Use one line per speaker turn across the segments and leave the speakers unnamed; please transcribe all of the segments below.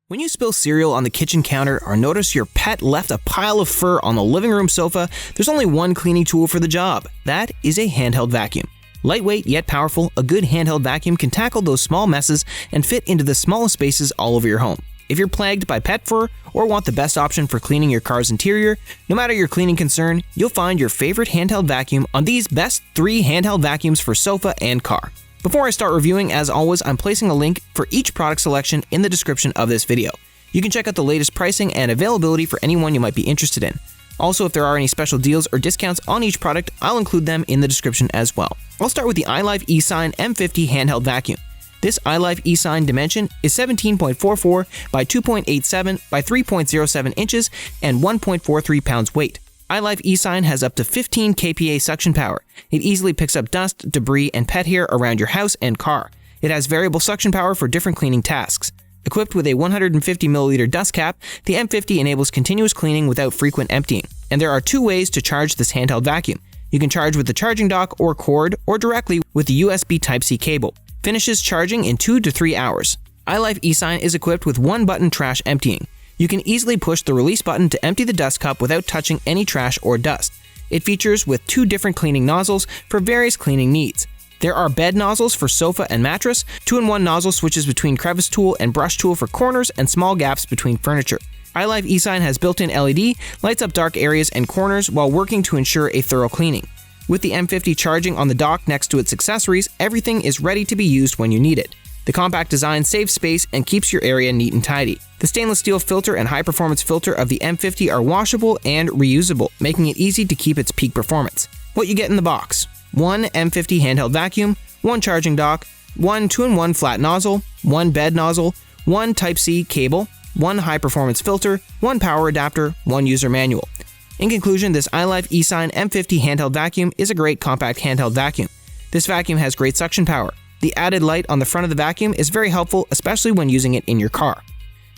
When you spill cereal on the kitchen counter or notice your pet left a pile of fur on the living room sofa, there's only one cleaning tool for the job. That is a handheld vacuum. Lightweight yet powerful, a good handheld vacuum can tackle those small messes and fit into the smallest spaces all over your home. If you're plagued by pet fur or want the best option for cleaning your car's interior, no matter your cleaning concern, you'll find your favorite handheld vacuum on these best 3 handheld vacuums for sofa and car. Before I start reviewing, as always, I'm placing a link for each product selection in the description of this video. You can check out the latest pricing and availability for anyone you might be interested in. Also, if there are any special deals or discounts on each product, I'll include them in the description as well. I'll start with the Ilife Easine M50 handheld vacuum. This Ilife Easine dimension is 17.44 by 2.87 by 3.07 inches and 1.43 pounds weight. Ilife Easine has up to 15 kPa suction power. It easily picks up dust, debris, and pet hair around your house and car. It has variable suction power for different cleaning tasks. Equipped with a 150ml dust cap, the M50 enables continuous cleaning without frequent emptying. And there are 2 ways to charge this handheld vacuum. You can charge with the charging dock or cord, or directly with the USB Type-C cable. Finishes charging in 2 to 3 hours. Ilife Easine is equipped with 1-button trash emptying. You can easily push the release button to empty the dust cup without touching any trash or dust. It features with 2 different cleaning nozzles for various cleaning needs. There are bed nozzles for sofa and mattress, 2-in-1 nozzle switches between crevice tool and brush tool for corners and small gaps between furniture. Ilife Easine has built-in LED, lights up dark areas and corners while working to ensure a thorough cleaning. With the M50 charging on the dock next to its accessories, everything is ready to be used when you need it. The compact design saves space and keeps your area neat and tidy. The stainless steel filter and high-performance filter of the M50 are washable and reusable, making it easy to keep its peak performance. What you get in the box: 1 M50 handheld vacuum, 1 charging dock, 1 2-in-1 flat nozzle, 1 bed nozzle, 1 Type-C cable, 1 high-performance filter, 1 power adapter, 1 user manual. In conclusion, this Ilife Easine M50 handheld vacuum is a great compact handheld vacuum. This vacuum has great suction power. The added light on the front of the vacuum is very helpful, especially when using it in your car.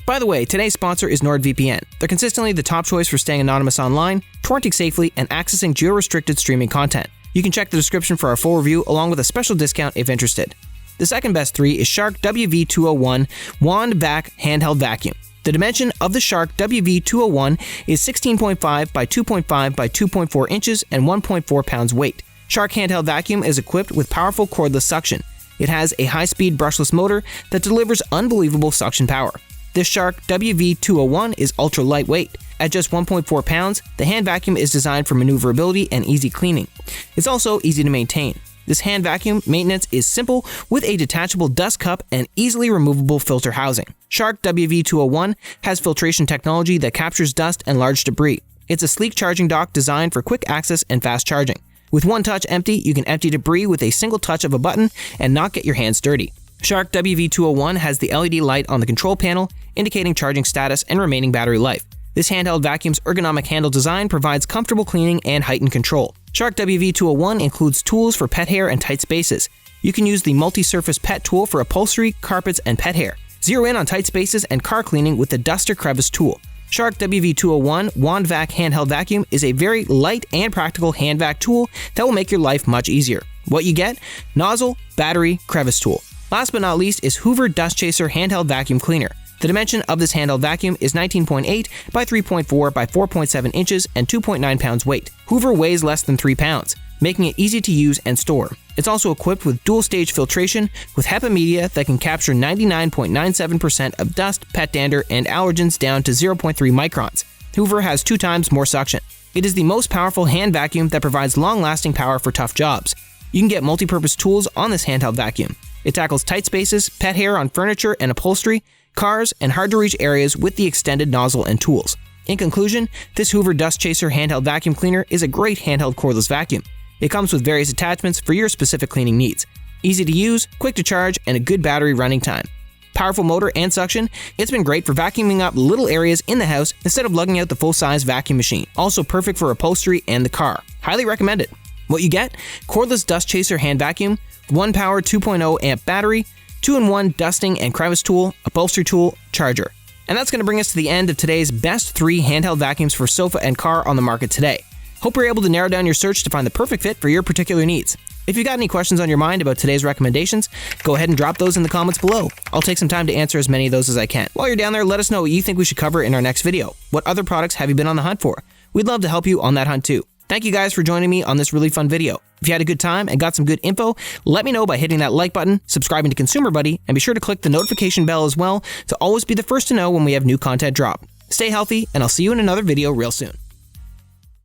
By the way, today's sponsor is NordVPN. They're consistently the top choice for staying anonymous online, torrenting safely, and accessing geo-restricted streaming content. You can check the description for our full review along with a special discount if interested. The second best 3 is Shark WV201 WANDVAC handheld vacuum. The dimension of the Shark WV201 is 16.5 by 2.5 by 2.4 inches and 1.4 pounds weight. Shark handheld vacuum is equipped with powerful cordless suction. It has a high-speed brushless motor that delivers unbelievable suction power. This Shark WV201 is ultra lightweight. At just 1.4 pounds, the hand vacuum is designed for maneuverability and easy cleaning. It's also easy to maintain. This hand vacuum maintenance is simple with a detachable dust cup and easily removable filter housing. Shark WV201 has filtration technology that captures dust and large debris. It's a sleek charging dock designed for quick access and fast charging. With one touch empty, you can empty debris with a single touch of a button and not get your hands dirty. Shark WV201 has the LED light on the control panel, indicating charging status and remaining battery life. This handheld vacuum's ergonomic handle design provides comfortable cleaning and heightened control. Shark WV201 includes tools for pet hair and tight spaces. You can use the multi-surface pet tool for upholstery, carpets, and pet hair. Zero in on tight spaces and car cleaning with the duster crevice tool. Shark WV201 WANDVAC handheld vacuum is a very light and practical hand vac tool that will make your life much easier. What you get? Nozzle, battery, crevice tool. Last but not least is Hoover Dust Chaser handheld vacuum cleaner. The dimension of this handheld vacuum is 19.8 by 3.4 by 4.7 inches and 2.9 pounds weight. Hoover weighs less than 3 pounds, making it easy to use and store. It's also equipped with dual-stage filtration with HEPA media that can capture 99.97% of dust, pet dander, and allergens down to 0.3 microns. Hoover has 2 times more suction. It is the most powerful hand vacuum that provides long-lasting power for tough jobs. You can get multi-purpose tools on this handheld vacuum. It tackles tight spaces, pet hair on furniture and upholstery, cars, and hard-to-reach areas with the extended nozzle and tools. In conclusion, this Hoover Dust Chaser handheld vacuum cleaner is a great handheld cordless vacuum. It comes with various attachments for your specific cleaning needs. Easy to use, quick to charge, and a good battery running time. Powerful motor and suction, it's been great for vacuuming up little areas in the house instead of lugging out the full-size vacuum machine. Also perfect for upholstery and the car. Highly recommended. What you get? Cordless Dust Chaser hand vacuum, 1 power 2.0 amp battery, 2-in-1 dusting and crevice tool, upholstery tool, charger. And that's going to bring us to the end of today's best 3 handheld vacuums for sofa and car on the market today. Hope you're able to narrow down your search to find the perfect fit for your particular needs. If you got any questions on your mind about today's recommendations, go ahead and drop those in the comments below. I'll take some time to answer as many of those as I can. While you're down there, let us know what you think we should cover in our next video. What other products have you been on the hunt for? We'd love to help you on that hunt too. Thank you guys for joining me on this really fun video. If you had a good time and got some good info, let me know by hitting that like button, subscribing to Consumer Buddy, and be sure to click the notification bell as well to always be the first to know when we have new content drop. Stay healthy, and I'll see you in another video real soon.